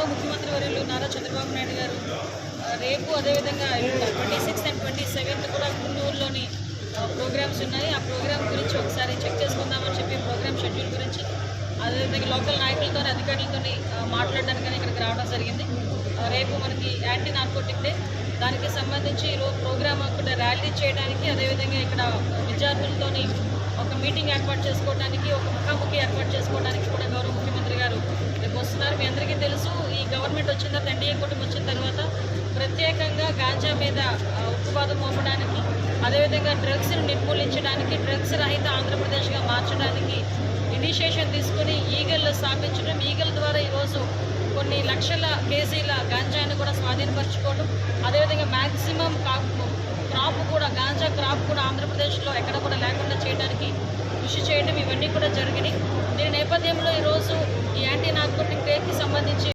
గౌరవ ముఖ్యమంత్రి వర్యులు నారా చంద్రబాబు నాయుడు గారు రేపు అదేవిధంగా 26th and 27th కూడా గుంటూరులోని ప్రోగ్రామ్స్ ఉన్నాయి. ఆ ప్రోగ్రామ్ గురించి ఒకసారి చెక్ చేసుకుందామని చెప్పి ప్రోగ్రామ్ షెడ్యూల్ గురించి అదేవిధంగా లోకల్ నాయకులతో అధికారులతో మాట్లాడడానికి ఇక్కడికి రావడం జరిగింది. రేపు మనకి యాంటీ నార్కోటిక్ డే, దానికి సంబంధించి ఈరోజు ప్రోగ్రామ్ కూడా ర్యాలీ చేయడానికి అదేవిధంగా ఇక్కడ విద్యార్థులతో ఒక మీటింగ్ ఏర్పాటు చేసుకోవడానికి, ఒక ముఖాముఖి ఏర్పాటు చేసుకోవడానికి కూడా గౌరవ ముఖ్యమంత్రి గారు రేపు వస్తున్నారు. మీ అందరికీ తెలుసు, ఈ గవర్నమెంట్ వచ్చిన తర్వాత, ఎన్డీఏ కూటమి వచ్చిన తర్వాత ప్రత్యేకంగా గాంజా మీద ఉక్కుపాదం మోపడానికి, అదేవిధంగా డ్రగ్స్ను నిర్మూలించడానికి, డ్రగ్స్ రహిత ఆంధ్రప్రదేశ్గా మార్చడానికి ఇనిషియేషన్ తీసుకుని ఈగల్ స్థాపించడం, ఈగల్ ద్వారా ఈరోజు కొన్ని లక్షల కేజీల గాంజాను కూడా స్వాధీనపరచుకోవడం, అదేవిధంగా మ్యాక్సిమం క్రాప్ కూడా గాంజా క్రాప్ కూడా ఆంధ్రప్రదేశ్లో ఎక్కడ కూడా లేకుండా చేయడానికి కృషి చేయడం, ఇవన్నీ కూడా జరిగినాయి. దీని నేపథ్యంలో ఈరోజు ఈ యాంటీ నార్కోటిక్ డేకి సంబంధించి